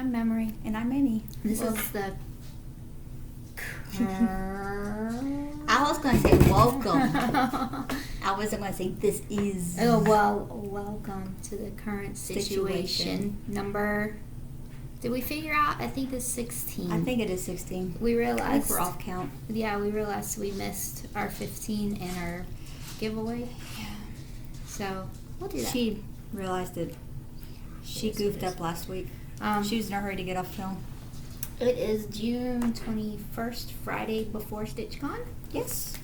I'm Memory. And I'm Amy. This is the... I was going to say welcome. I wasn't going to say this is. Oh, well, welcome to the current Stitchuation. Number... Did we figure out? I think it's 16. I think it is 16. We realized... I think we're off count. Yeah, we realized we missed our 15 and our giveaway. Yeah. So, we'll do that. She realized it. She goofed up last week. She was in a hurry to get off film. It is June 21st, Friday before StitchCon. Yes.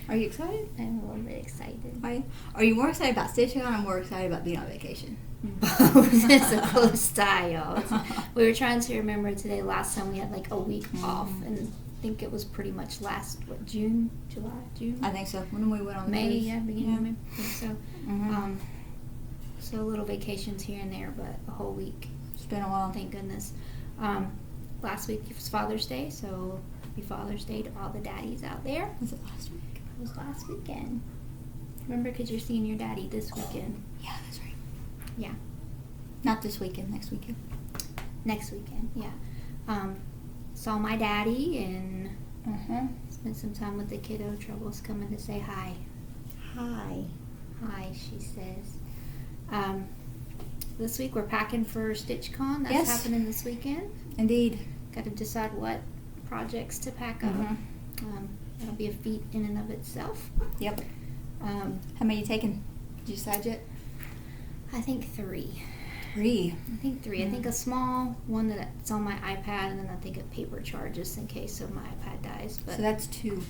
Are you excited? I'm a little bit excited. Are you more excited about StitchCon or more excited about being on vacation? Both. It's a close tie, y'all. We were trying to remember today. Last time we had like a week off, and I think it was pretty much June, June. I think so. When we went on the May, cruise. yeah, beginning of May. I think so. Mm-hmm. So little vacations here and there, but a whole week. It's been a while. Thank goodness. Last week was Father's Day, so happy Father's Day to all the daddies out there. Was it last week? It was last weekend. Remember, because you're seeing your daddy this weekend. Yeah, that's right. Yeah. Not this weekend, next weekend. Next weekend, yeah. Saw my daddy and spent some time with the kiddo. Trouble's coming to say hi. Hi. Hi, she says. This week we're packing for StitchCon. That's happening this weekend. Indeed. Got to decide what projects to pack up. That'll be a feat in and of itself. Yep. How many you taking? Did you decide yet? I think 3. 3. I think 3. I think a small one that's on my iPad, and then I think a paper chart just in case so my iPad dies. But so that's 2.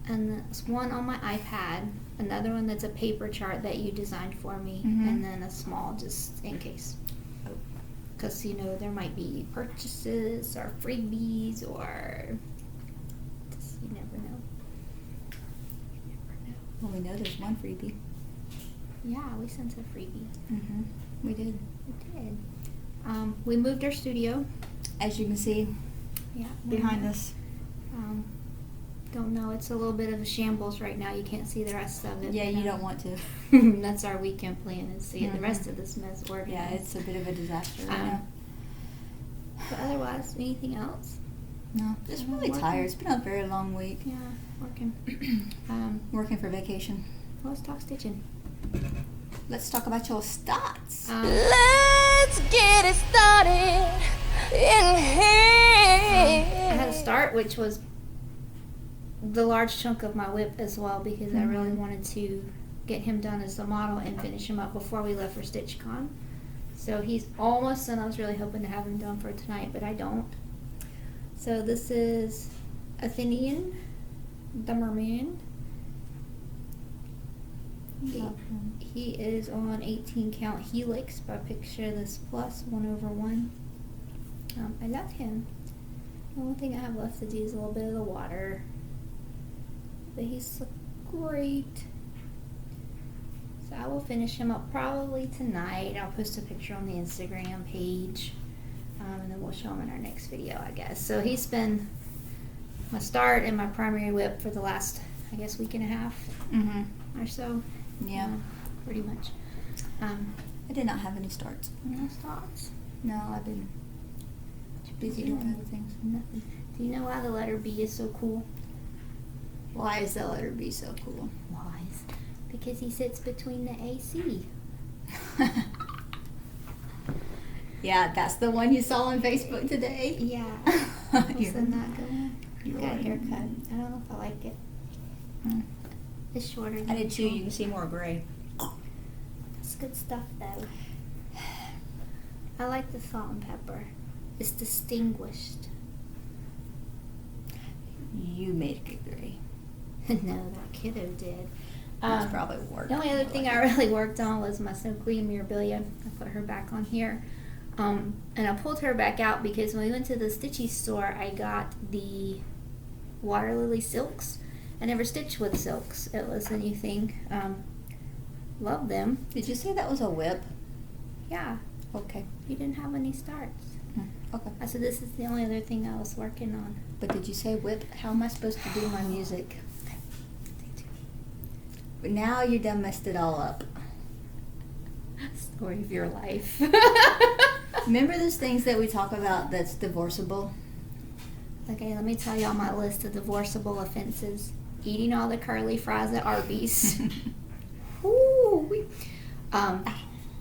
And there's one on my iPad, another one that's a paper chart that you designed for me, and then a small just in case. Because, there might be purchases or freebies or just, you never know. Well, we know there's one freebie. Yeah, we sent a freebie. We did. We did. We moved our studio. As you can see behind us. Don't know. It's a little bit of a shambles right now. You can't see the rest of it. Yeah, you don't want to. That's our weekend plan, is see the rest of this mess working. Yeah, it's a bit of a disaster right now. But otherwise, anything else? No, just really tired. It's been a very long week. Yeah, working. Working for vacation. Well, let's talk stitching. Let's talk about your starts. Let's get it started in here. I had a start, which was the large chunk of my whip as well, because I really wanted to get him done as the model and finish him up before we left for StitchCon. So he's almost done. I was really hoping to have him done for tonight, but I don't. So this is Athenian, the merman. He is on 18 count helix by picture this plus 1/1. I love him. The only thing I have left to do is a little bit of the water. But he's great. So I will finish him up probably tonight. I'll post a picture on the Instagram page. And then we'll show him in our next video, I guess. So he's been my start and my primary whip for the last, I guess, week and a half or so. Yeah. Pretty much. I did not have any starts. No starts? No, I've been too busy doing other things. Nothing. Do you know why the letter B is so cool? Why is the letter B so cool? Why? Because he sits between the AC. Yeah, that's the one you saw on Facebook today. Yeah. Isn't that good one? Got a haircut. I don't know if I like it. It's shorter than I did too. usual. You can see more gray. It's good stuff though. I like the salt and pepper. It's distinguished. You made it get gray. No, that kiddo did. That's probably worked. The only other thing I really worked on was my Snow Queen Mirabilia. I put her back on here. And I pulled her back out because when we went to the Stitchy store, I got the Water Lily silks. I never stitched with silks. It was a new thing. Love them. Did you say that was a whip? Yeah. Okay. You didn't have any starts. Okay. I said this is the only other thing I was working on. But did you say whip? How am I supposed to do my music? But now you done messed it all up. Story of your life. Remember those things that we talk about that's divorceable? Okay, let me tell y'all my list of divorceable offenses. Eating all the curly fries at Arby's. Ooh.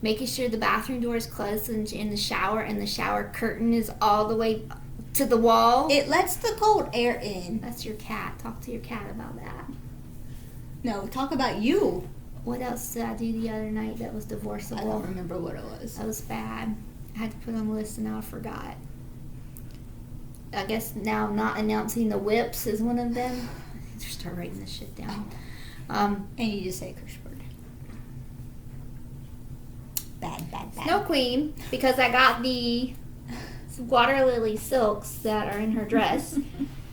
Making sure the bathroom door is closed in the shower and the shower curtain is all the way to the wall. It lets the cold air in. That's your cat. Talk to your cat about that. No, talk about you. What else did I do the other night that was divorceable? I don't remember what it was. That was bad. I had to put on the list and now I forgot. I guess now not announcing the whips is one of them. I need to start writing this shit down. And you just say a curse word. Bad. Snow Queen, because I got the water lily silks that are in her dress.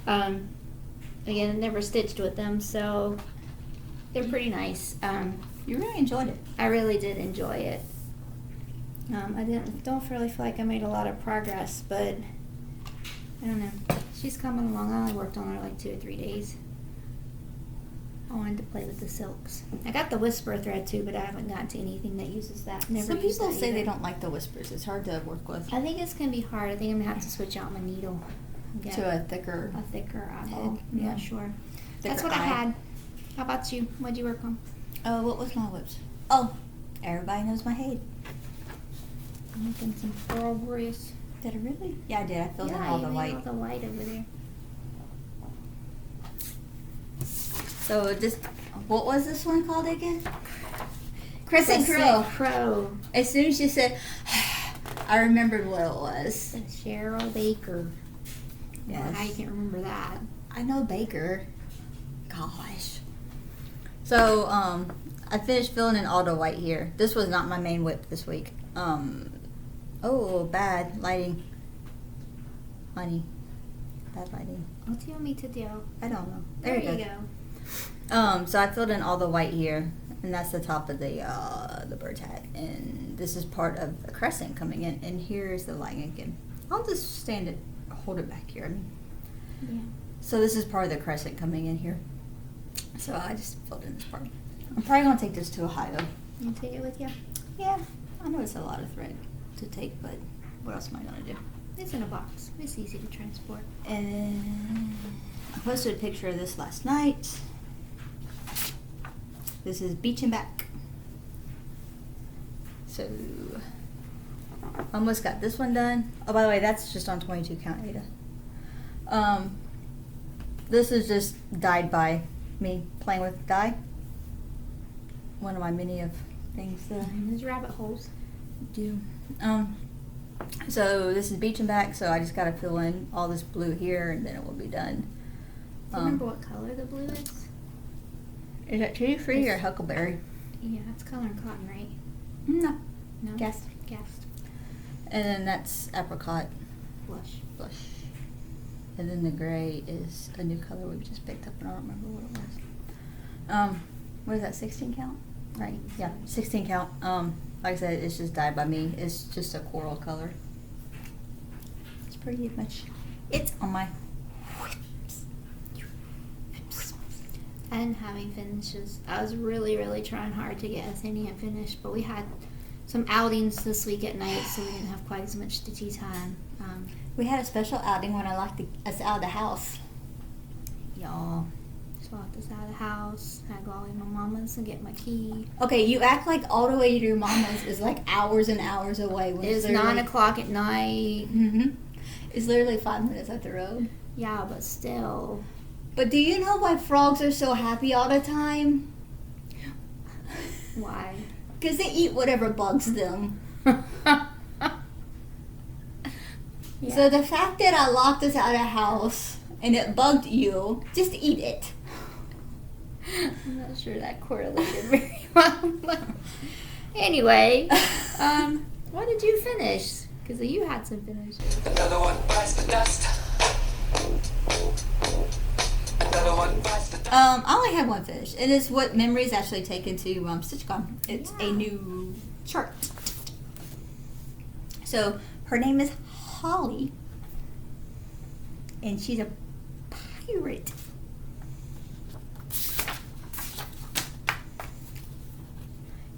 Again, I never stitched with them, so they're pretty nice. You really enjoyed it. I really did enjoy it. I don't really feel like I made a lot of progress, but I don't know. She's coming along. I only worked on her like 2 or 3 days. I wanted to play with the silks. I got the whisper thread too, but I haven't gotten to anything that uses that. Never Some used people that say either. they don't like the whispers. It's hard to work with. I think it's gonna be hard. I think I'm gonna have to switch out my needle. and get To a thicker eyeball. head, I'm yeah. not sure. That's thicker what I eye. had. How about you? What'd you work on? What was my whips? Oh, everybody knows my hate. I'm making some floral warriors. Did I really? Yeah, I did. I filled in all the white. all the white over there. So just, what was this one called again? Crescent Crow. Crow. As soon as you said, I remembered what it was. And Cheryl Baker. Yes. I can't remember that. I know Baker. Gosh. So, I finished filling in all the white here. This was not my main whip this week. Oh, bad lighting. Honey. Bad lighting. What do you want me to do? I don't know. There you go. go. So I filled in all the white here, and that's the top of the bird's hat, and this is part of the crescent coming in, and here's the lighting again. I'll just hold it back here. I mean, Yeah. so this is part of the crescent coming in here. So I just filled in this part. I'm probably gonna take this to Ohio. You take it with you? Yeah, I know it's a lot of thread to take, but what else am I gonna do? It's in a box. It's easy to transport. And I posted a picture of this last night. This is Beach and Back. So, almost got this one done. Oh, by the way, that's just on 22 count, Ada. This is just dyed by me playing with dye. One of my many of things that I There's rabbit holes. do. So this is Beach and Back, so I just gotta fill in all this blue here and then it will be done. Do you remember what color the blue is? Is that Tutti Frutti or Huckleberry? Yeah, it's color and cotton, right? No. No? Guess. Guessed. And then that's apricot Blush. blush. And then the gray is a new color we just picked up and I don't remember what it was. What is that, 16 count? Right, yeah, 16 count. Like I said, it's just dyed by me. It's just a coral color. It's pretty much it on my whips. I didn't have any finishes. I was really, really trying hard to get Athenian finished, but we had some outings this week at night, so we didn't have quite as much stitchy time. We had a special outing when I locked us out of the house. Y'all, just locked us out of the house. Had to go all the way to my mama's and get my key. Okay, you act like all the way to your mama's is like hours and hours away. When It's 9 o'clock at night. Mm-hmm. It's literally 5 minutes up the road. Yeah, but still. But do you know why frogs are so happy all the time? Why? Because they eat whatever bugs them. Yeah. So the fact that I locked us out of the house and it bugged you, just eat it. I'm not sure that correlated very well. But anyway, what did you finish? Because you had some finishes. Another one bites the dust. Another one bites the dust. I only had one finish. It is what Memory's actually taken to StitchCon. It's a new chart. So her name is Holly, and she's a pirate.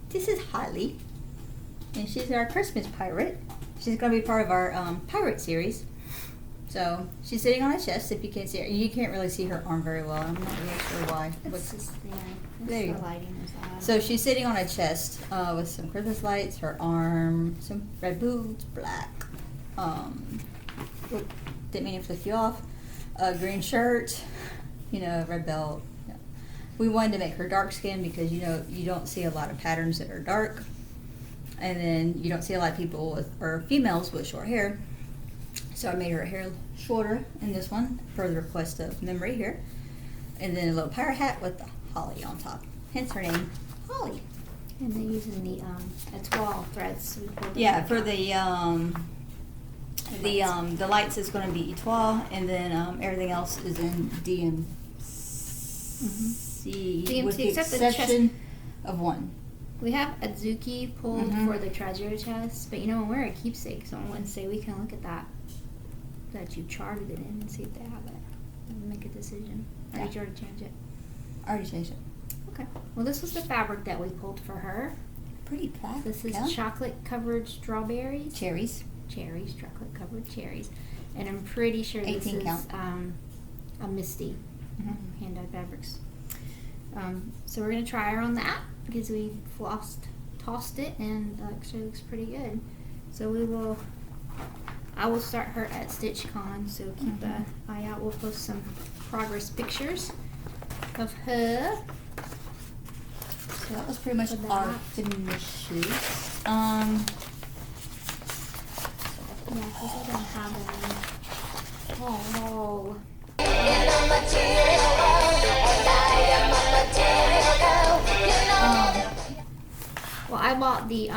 This is Holly, and she's our Christmas pirate. she's going to be part of our pirate series. So she's sitting on a chest. If you can't see her, you can't really see her arm very well. I'm not really sure why. It's just, yeah, There you the go. lighting is off. So she's sitting on a chest with some Christmas lights, her arm, some red boots, black. Didn't mean to flip you off. A green shirt, red belt. Yeah. We wanted to make her dark skin because you don't see a lot of patterns that are dark, and then you don't see a lot of people or females with short hair. So I made her hair shorter in this one per the request of Memory here, and then a little pirate hat with the holly on top. Hence her name, Holly. And they're using the étoile threads. So we pulled them Yeah, out. for the lights is going to be étoile, and then everything else is in DMC, DMC, with the except the chest. exception of one. We have Azuki pulled Mhm. for the treasure chest, but when we're at keepsake, so on Wednesday we can look at that you charted it in and see if they have it and make a decision. Or Yeah. did you already change it? I already changed it. Okay. Well, this was the fabric that we pulled for her. Pretty black. This is yeah. chocolate covered strawberries. Cherries. Cherries, chocolate covered cherries. And I'm pretty sure this 18 is count. a Misty Mhm. hand-dyed fabrics. So we're gonna try her on that because we tossed it, and actually looks pretty good. So I will start her at StitchCon, so keep an eye out. We'll post some progress pictures of her. So that was pretty much For our that. finishes. Yeah, because I don't have any. Oh. Well, I bought the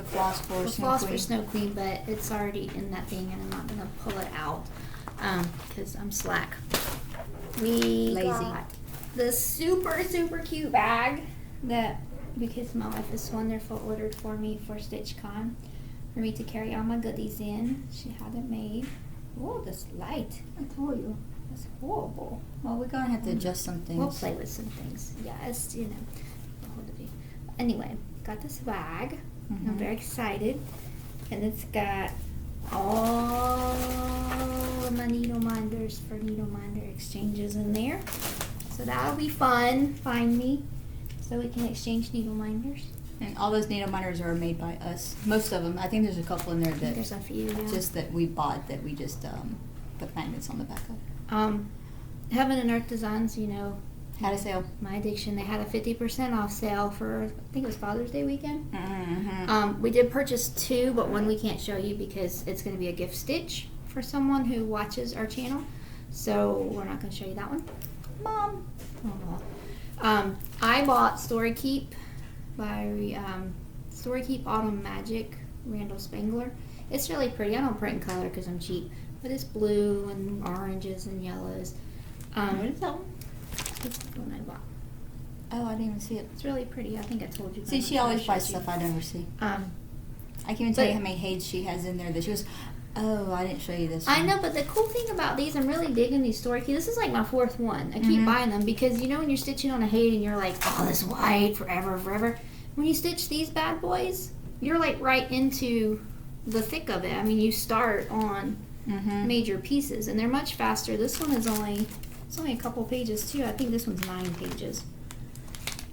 Floss for the Snow floss Queen. for Snow Queen, but it's already in that thing, and I'm not gonna pull it out because I'm slack. We Lazy. got the super cute bag that because my wife is wonderful ordered for me for StitchCon for me to carry all my goodies in. She had it made. Oh, this light! I told you, that's horrible. Well, we're going to have to adjust some things. We'll play with some things. Yeah, it's anyway, got this bag. I'm very excited, and it's got all of my needle minders for needle minder exchanges in there. So that'll be fun. Find me so we can exchange needle minders. And all those needle minders are made by us. Most of them. I think there's a couple in there that There's a few. Yeah. just that we bought that we just put magnets on the back of. Heaven and Earth Designs, Had a sale. my addiction. They had a 50% off sale for I think it was Father's Day weekend. Mm-hmm. We did purchase 2, but one we can't show you because it's going to be a gift stitch for someone who watches our channel. So we're not going to show you that one. Mom. I bought Story Keep by Story Keep Autumn Magic Randall Spangler. It's really pretty. I don't print in color because I'm cheap, but it's blue and oranges and yellows. What is that one? It's the one I bought. Oh, I didn't even see it. It's really pretty. I think I told you. See, she always buys stuff I never see. I can't even tell you how many heids she has in there that she goes, oh, I didn't show you this one. I know, but the cool thing about these, I'm really digging these Story Keep. This is like my 4th one. I keep buying them because when you're stitching on a height and you're like, oh, this white forever. When you stitch these bad boys, you're like right into the thick of it. I mean, you start on major pieces, and they're much faster. This one is only a couple pages too. I think this one's 9 pages.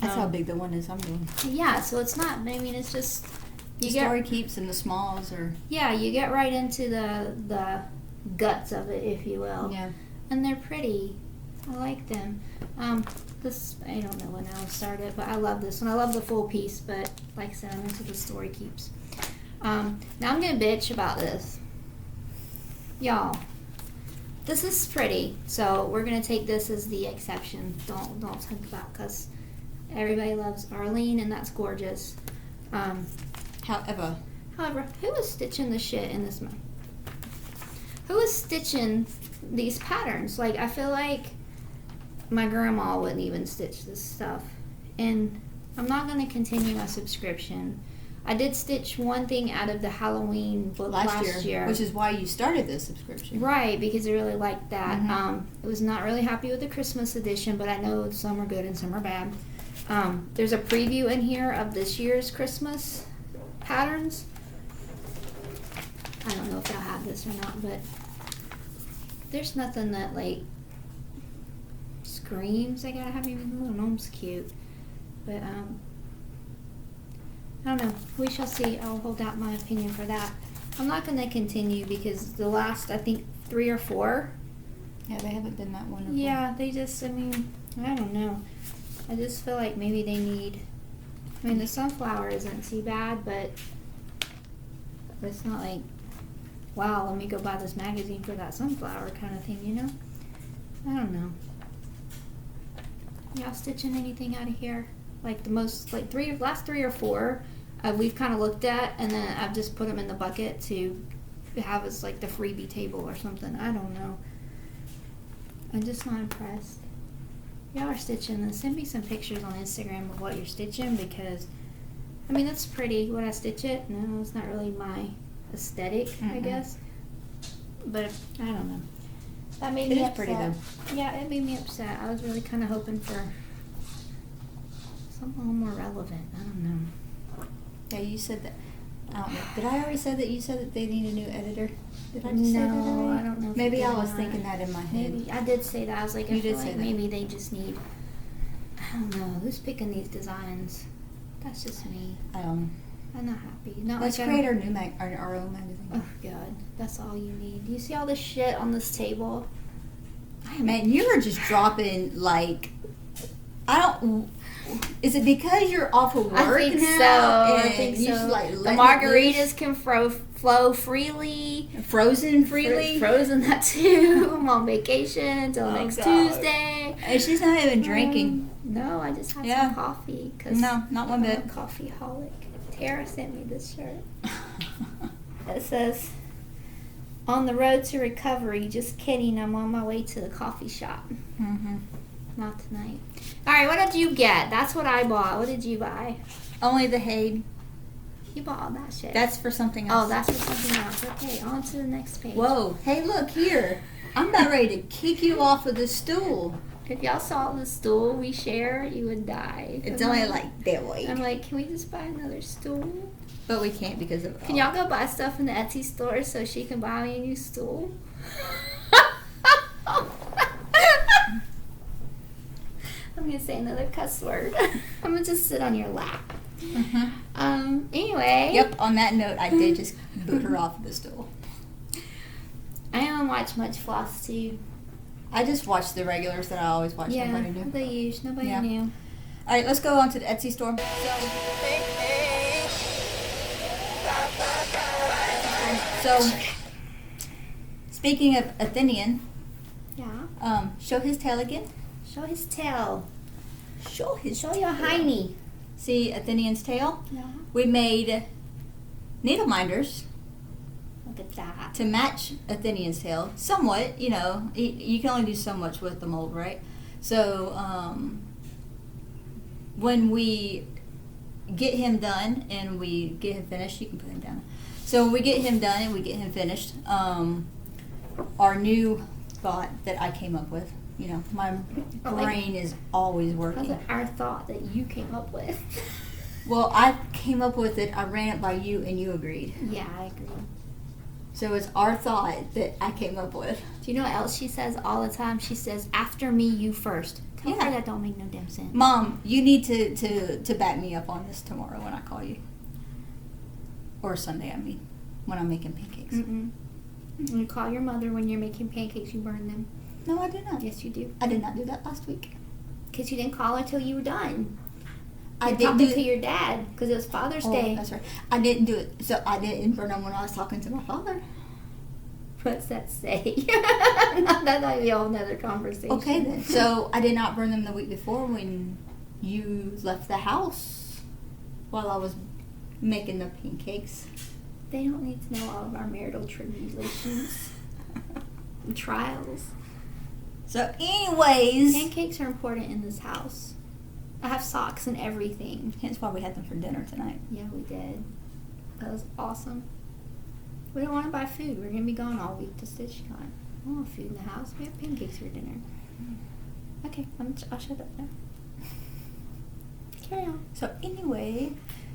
That's how big the one is I'm doing. Yeah, so it's not. I mean, it's just The Story Keeps and the smalls are. Yeah, you get right into the guts of it, if you will. Yeah. And they're pretty. I like them. This, I don't know when I'll start it, but I love this one. I love the full piece, but like I said, I'm into the Story Keeps. Now I'm going to bitch about this. Y'all, this is pretty, so we're going to take this as the exception. Don't think about, because everybody loves Arlene, and that's gorgeous. However, Who is stitching the shit in this month? Who is stitching these patterns? Like, I feel like my grandma wouldn't even stitch this stuff. And I'm not going to continue my subscription. I did stitch one thing out of the Halloween book last year. which is why you started this subscription. Right, because I really liked that. I was not really happy with the Christmas edition, but I know some are good and some are bad. There's a preview in here of this year's Christmas patterns. if y'all have this or not, but there's nothing that like screams I gotta have. Even the little gnome's cute, but I don't know. We shall see. I'll hold out my opinion for that. I'm not gonna continue because the last, I think, 3 or 4. Yeah, they haven't been that wonderful. Yeah, they just, I mean, I don't know. I just feel like maybe they need, I mean, the sunflower isn't too bad, but it's not like, wow, let me go buy this magazine for that sunflower kind of thing, you know? I don't know. Y'all stitching anything out of here? Like the most, like last 3 or 4, we've kind of looked at, and then I've just put them in the bucket to have as like the freebie table or something. I don't know. I'm just not impressed. Y'all are stitching, and send me some pictures on Instagram of what you're stitching, because I mean, that's pretty. Would I stitch it? No, it's not really my aesthetic, I guess. But I don't know. That made me upset. Pretty though. Yeah, it made me upset. I was really kind of hoping for something a little more relevant. I don't know. Yeah, you said that. I don't know. Did I already say that you said that they need a new editor? Did I just say that No, already? I don't know if Maybe you I did or was not. thinking that in my head. Maybe I did say that. I was like, I You feel did say like that. maybe they just need. I don't know. Who's picking these designs? That's just me. I don't know. I'm not happy. Not Let's like create I'm, our own magazine. Oh God, that's all you need. Do you see all this shit on this table? Man, you're just dropping like, I don't. Is it because you're off of work I think now? so. I and think you so. just, like, The letting it margaritas loose? can flow freely. Frozen freely. Frozen that too. I'm on vacation until Oh, next God. Tuesday. And she's not even drinking. No, I just had Yeah. some coffee. Cause No, not one bit. I'm a coffee holic. Tara sent me this shirt. It says, "On the road to recovery." Just kidding. I'm on my way to the coffee shop. Mm-hmm. Not tonight. All right, what did you get? That's what I bought. What did you buy? Only the hay. You bought all that shit. That's for something else. Oh, that's for something else. Okay, on to the next page. Whoa. Hey, look here. I'm about ready to kick you off of the stool. If y'all saw the stool we share, you would die. It's I'm only like that way. I'm like, can we just buy another stool? But we can't because of. Can y'all go buy stuff in the Etsy store so she can buy me a new stool? I'm gonna say another cuss word. I'm gonna just sit on your lap. Anyway. Yep. On that note, I did just boot her off of the stool. I haven't watched much Floss Tube. I just watched the regulars that I always watch. Yeah, Nobody knew. they used. Nobody Yeah. knew. All right, let's go on to the Etsy store. So, speaking of Athenian, Yeah. show his tail again. Show his tail. Show his. Show your hiney. See Athenian's tail. Yeah. We made needle minders Look at that. to match Athenian's tail, somewhat. You know, you can only do so much with the mold, right? So when we get him done and we get him finished, you can put him down. So when we get him done and we get him finished, our new thought that I came up with, you know, my brain is always That's working. our thought that you came up with. Well, I came up with it, I ran it by you, and you agreed. Yeah, I agree. So it's our thought that I came up with. Do you know what else she says all the time? She says, "After me, you first." Tell Yeah. her that don't make no damn sense. Mom, you need to back me up on this tomorrow when I call you. Or Sunday, I mean, when I'm making pancakes. Mm-mm. You call your mother when you're making pancakes, you burn them. No, I did not. Yes, you do. I did not do that last week. Because you didn't call her till you were done. I You didn't talking do to it. your dad because it was Father's Oh, Day. that's right. I didn't do it. So I didn't burn them when I was talking to my father. What's that say? That might be a whole nother conversation. Okay then. So I did not burn them the week before when you left the house while I was making the pancakes. They don't need to know all of our marital tribulations and trials. So anyways, Pancakes are important in this house. I have socks and everything. hence why we had them for dinner tonight. Yeah, we did. That was awesome. We don't want to buy food. We're going to be gone all week to StitchCon. I don't want food in the house. We have pancakes for dinner. Okay, I'll shut up now. Carry on. So anyway,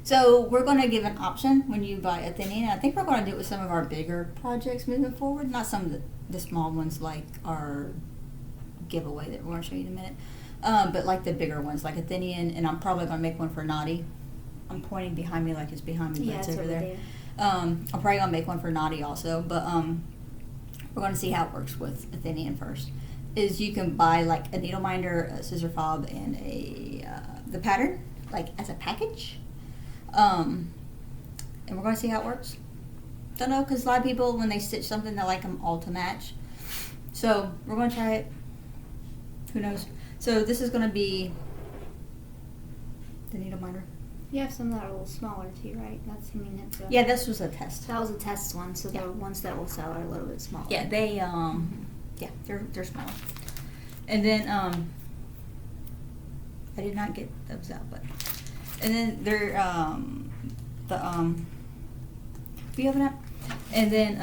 So we're going to give an option when you buy a thinning. And I think we're going to do it with some of our bigger projects moving forward. Not some of the small ones like our giveaway that we're going to show you in a minute. But like the bigger ones, like a thinning. And I'm probably going to make one for Naughty. I'm pointing behind me like it's behind me, but Yeah, it's it's over over there. I'm probably going to make one for Naughty also. But we're going to see how it works with a thinning first. Is you can buy like a needle minder, a scissor fob, and the pattern like as a package. And we're going to see how it works. Don't know, because a lot of people, when they stitch something, they like them all to match. So we're going to try it. Who knows? So this is going to be the needle minder. You have some that are a little smaller too, right? That's, I mean, it's a, Yeah, this was a test. that was a test one, so Yeah. the ones that will sell are a little bit smaller. Yeah, they yeah, they're smaller. And then I did not get those out, but and then they're will you open up? And then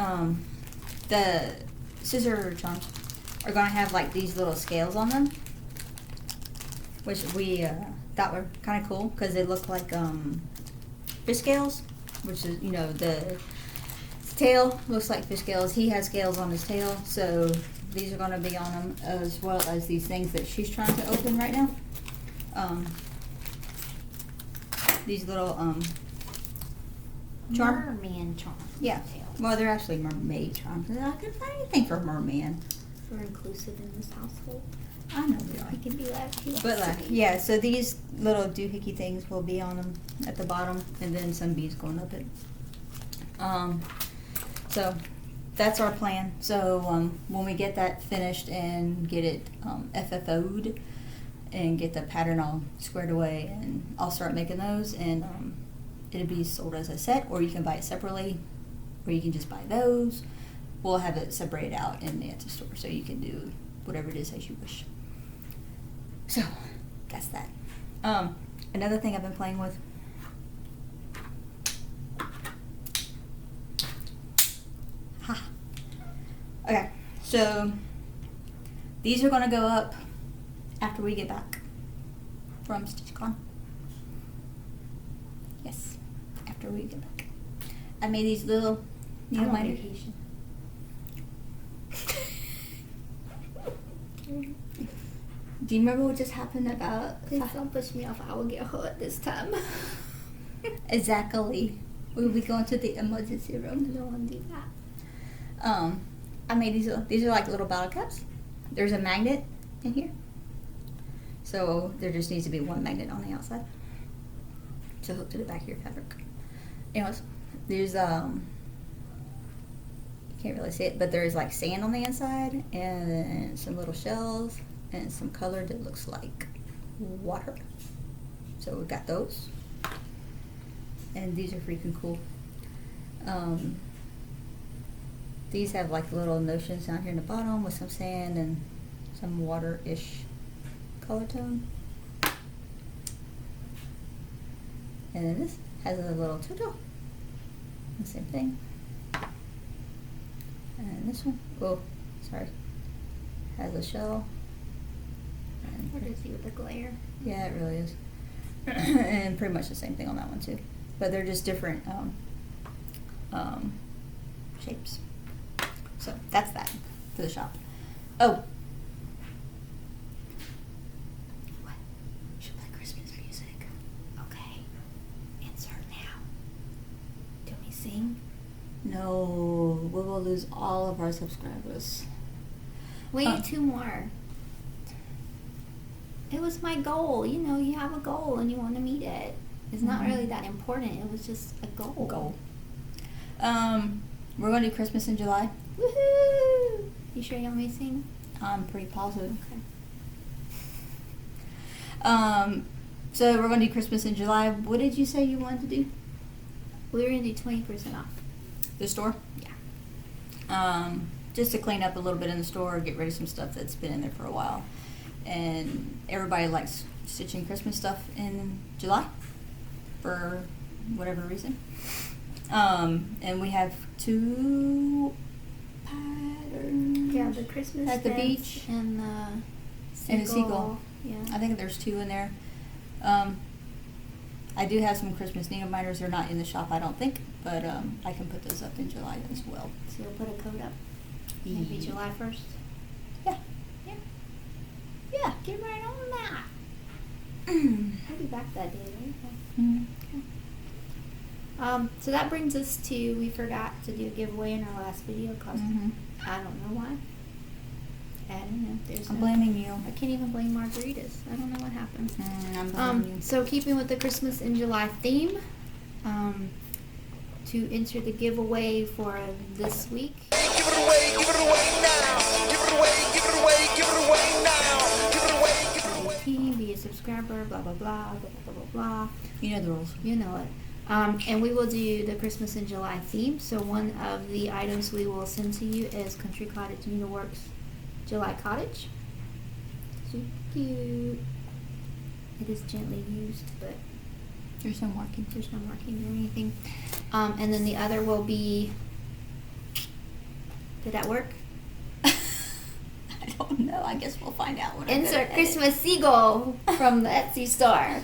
the scissor charms are gonna have like these little scales on them, which we thought were kind of cool because they look like fish scales, which is, you know, the tail looks like fish scales. He has scales on his tail, so these are going to be on him, as well as these things that she's trying to open right now. These little charm. Merman charm. Yeah. Well, they're actually mermaid charms. I couldn't find anything for merman. We're inclusive in this household. I know we are. He can be like he But wants to be. yeah, so these little doohickey things will be on them at the bottom, and then some beads going up it. So that's our plan. So when we get that finished and get it FFO'd and get the pattern all squared away, and I'll start making those, and it'll be sold as a set, or you can buy it separately, or you can just buy those. We'll have it separated out in the Etsy store, so you can do whatever it is as you wish. So that's that. Another thing I've been playing with. Ha. Okay, so these are gonna go up after we get back from StitchCon. Yes, after we get back. I made these little needle I'm on minders. vacation. Do you remember what just happened about? Please don't push me off. I will get hurt this time. Exactly. We'll be going to the emergency I room. don't want to do that. I made these are like little bottle caps. There's a magnet in here. So there just needs to be one magnet on the outside to hook to the back of your fabric. Anyways, there's you can't really see it, but there is like sand on the inside and some little shells and some color that looks like water. So we got those. And these are freaking cool. These have like little notions down here in the bottom with some sand and some water-ish color tone. And then this has a little turtle. The same thing. And this one, oh, sorry, has a shell. What is he with the glare? Yeah, it really is. And pretty much the same thing on that one too. But they're just different shapes. So that's that for the shop. Oh. What? You should play Christmas music. Okay. Insert now. Do we sing? No, we will lose all of our subscribers. Wait, 2 more. It was my goal. You know, you have a goal and you want to meet it. It's not Mhm. really that important. It was just a goal. We're going to do Christmas in July. Woohoo! You sure you want me to sing? I'm pretty positive. Okay. So we're going to do Christmas in July. What did you say you wanted to do? We were going to do 20% off. The store? Yeah. Just to clean up a little bit in the store, get rid of some stuff that's been in there for a while. And everybody likes stitching Christmas stuff in July for whatever reason. And we have 2 patterns. Yeah, the Christmas At the fence beach. and the seagull. And a seagull. Yeah. I think there's 2 in there. I do have some Christmas needle minders. They're not in the shop, I don't think, but I can put those up in July as well. So you'll put a code up. Maybe July 1st. Yeah. Yeah. Yeah. Get right on that. I'll be back that day, right? Mm. So that brings us to, we forgot to do a giveaway in our last video because Mhm. I don't know why. I don't know. I'm blaming you. I can't even blame margaritas. I don't know what happened. I'm blaming you. So keeping with the Christmas in July theme, to enter the giveaway for this week, Give it away now. Give it away now. Give it away. team, be a subscriber, blah blah blah, blah blah blah blah. You know the rules. You know it. And we will do the Christmas in July theme. So one of the items we will send to you is Country Cottage Needleworks July Cottage. So cute. It is gently used, but There's no marking. there's no marking or anything. And then the other will be. Did that work? I don't know. I guess we'll find out when I Insert Christmas seagull from the Etsy store,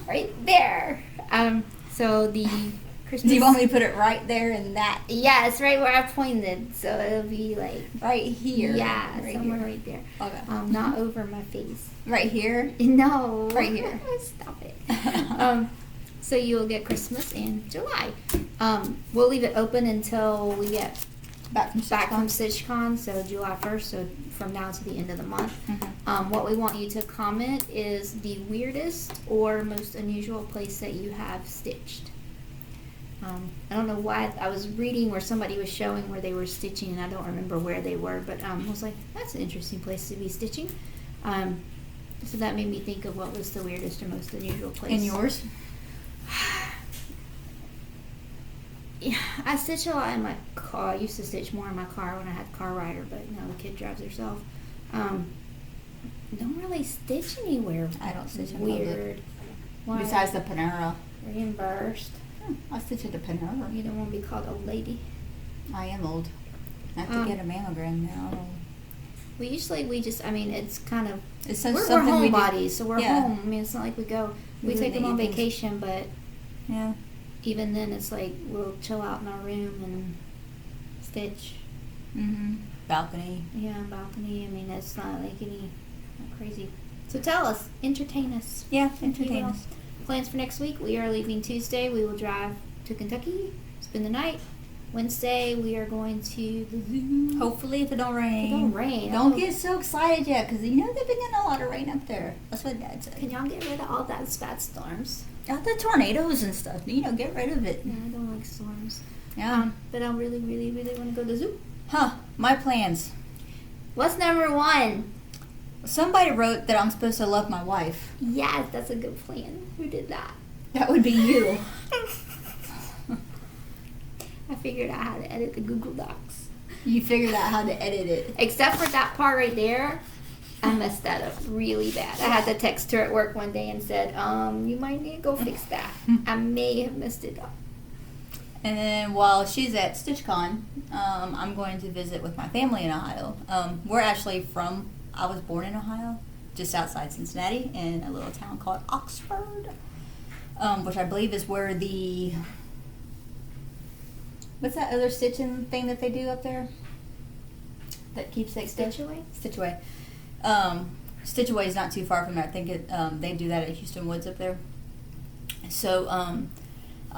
right there. So the Christmas. Do you want me to put it right there in that? Yeah, it's right where I pointed, so it'll be like Right here. yeah, Right somewhere here. right there. Okay. Not over my face. Right here. No, Right here. Stop it. So you'll get Christmas in July. We'll leave it open until we get Back from back from Stitch StitchCon, so July 1st, so from now to the end of the month. Mhm. What we want you to comment is the weirdest or most unusual place that you have stitched. I don't know why, I was reading where somebody was showing where they were stitching, and I don't remember where they were, but I was like, that's an interesting place to be stitching. So that made me think of what was the weirdest or most unusual place. And yours? Yeah, I stitch a lot in my car. I used to stitch more in my car when I had car rider, but now the kid drives herself. Don't really stitch anywhere. I don't stitch in weird. Why? Besides the Panera. Reimbursed. I stitch at the Panera. You don't want to be called old lady. I am old. I have to get a mammogram now. We usually it's kind of It's we're something we do. homebodies, so we're Yeah. home. I mean, it's not like we go. We do take the them on evenings. vacation, but Yeah. even then, it's like we'll chill out in our room and stitch. Mhm. Balcony. Yeah, balcony. I mean, it's not like not crazy. So tell us, entertain us. Yeah, if you entertain will. us. Plans for next week: we are leaving Tuesday. We will drive to Kentucky, spend the night. Wednesday, we are going to the zoo. Hopefully, if it don't rain. It don't rain. Don't get so excited yet, because you know they've been getting a lot of rain up there. That's what Dad said. Can y'all get rid of all those bad storms? Got the tornadoes and stuff. Get rid of it. Yeah, I don't like storms. Yeah. But I really, really, really want to go to the zoo. My plans. What's number one? Somebody wrote that I'm supposed to love my wife. Yes, that's a good plan. Who did that? That would be you. I figured out how to edit the Google Docs. You figured out how to edit it. Except for that part right there, I messed that up really bad. I had to text her at work one day and said, you might need to go fix that. I may have messed it up. And then while she's at StitchCon, I'm going to visit with my family in Ohio. I was born in Ohio, just outside Cincinnati, in a little town called Oxford, which I believe is where what's that other stitching thing that they do up there? That keepsake stitch? Stitchaway? Stitchaway. Stitchaway is not too far from there. I think they do that at Houston Woods up there. So I'm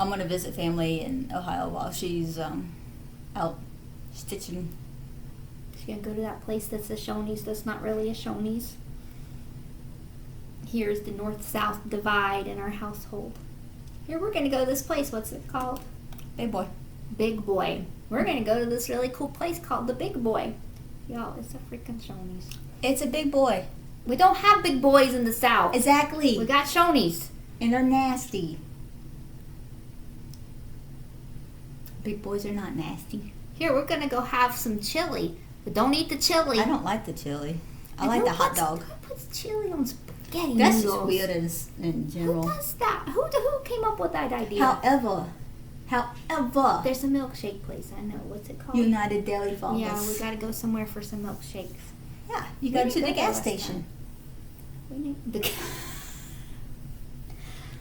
going to visit family in Ohio while she's out stitching. She's going to go to that place that's a Shoney's that's not really a Shoney's. Here's the north-south divide in our household. Here, we're going to go to this place. What's it called? Big boy. Big Boy. We're going to go to this really cool place called the Big Boy. Y'all, it's a freaking Shoney's. It's a big boy. We don't have big boys in the South. Exactly. We got Shoney's. And they're nasty. Big boys are not nasty. Here, we're going to go have some chili. But don't eat the chili. I don't like the chili. I And like who the hot puts- dog. Who puts chili on spaghetti That's noodles? just weird in general. Who does that? Who came up with that idea? However, There's a milkshake place. I know. What's it called? United Dairy Farmers. Yeah, we got to go somewhere for some milkshakes. Yeah, you We go didn't to the go there gas last station.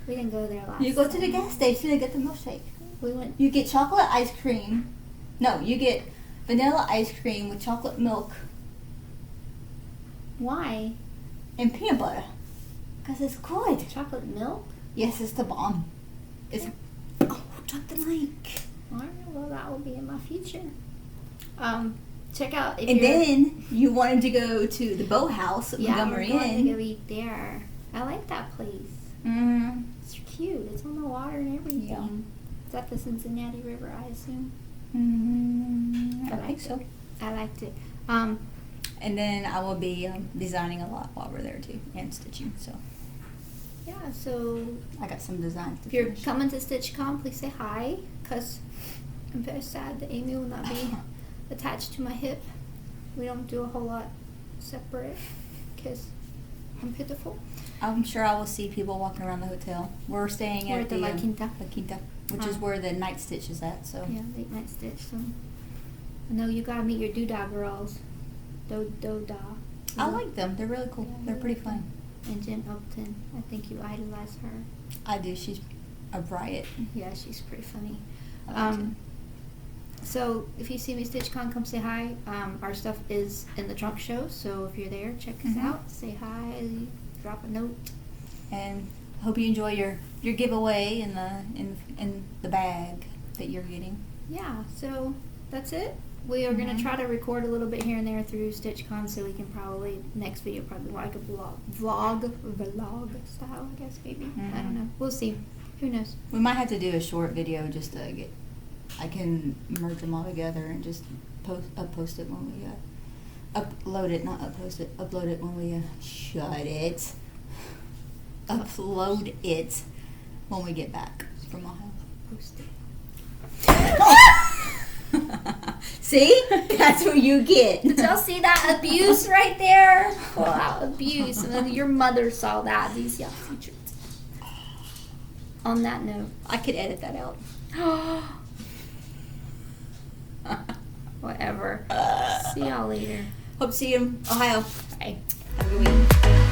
We We didn't go there last You go to the time. gas station and get the milkshake. We went. You get chocolate ice cream. No, you get vanilla ice cream with chocolate milk Why? and peanut butter. Because it's good. Chocolate milk? Yes, it's the bomb. It's. Oh, drop the link. Alright, well, that will be in my future. Check out if And you're. then you wanted to go to the Bow House at Yeah, we're Montgomery going to Inn. go eat there. I like that place. Mm, It's cute. It's on the water and everything. Yeah. It's at the Cincinnati River, I assume. I think liked so. it. I liked it. And then I will be designing a lot while we're there too, and stitching. So Yeah, so I got some designs to if you're finish. coming to StitchCon, please say hi, because I'm very sad that Amy will not be attached to my hip. We don't do a whole lot separate, because I'm pitiful. I'm sure I will see people walking around the hotel. We're staying We're at at the the La Quinta. La Quinta, which is where the night stitch is at. So Yeah, late night stitch. So I know you gotta meet your doodah girls. Do-do-da. I like them. They're really cool. Yeah, They're I pretty like fun. And Jen Upton. I think you idolize her. I do. She's a riot. Yeah, she's pretty funny. I like Jen. So if you see me StitchCon, come say hi. Our stuff is in the trunk show, so if you're there, check us Mhm. out. Say hi. Drop a note. And hope you enjoy your giveaway in the bag that you're getting. Yeah. So that's it. We are gonna Mhm. try to record a little bit here and there through StitchCon, so we can probably next video probably like a vlog style, I guess maybe. I don't Mhm. know. We'll see. Who knows? We might have to do a short video just to get. I can merge them all together and just post it when we upload it, not uppost it. Upload it when we shut it. Upload it when we get back from Ohio. Post it. See, that's what you get. Did y'all see that abuse right there? Full out abuse. And then your mother saw that. These young teachers. On that note. I could edit that out. Whatever. See y'all later. Hope to see you in Ohio. Bye. Have a good week.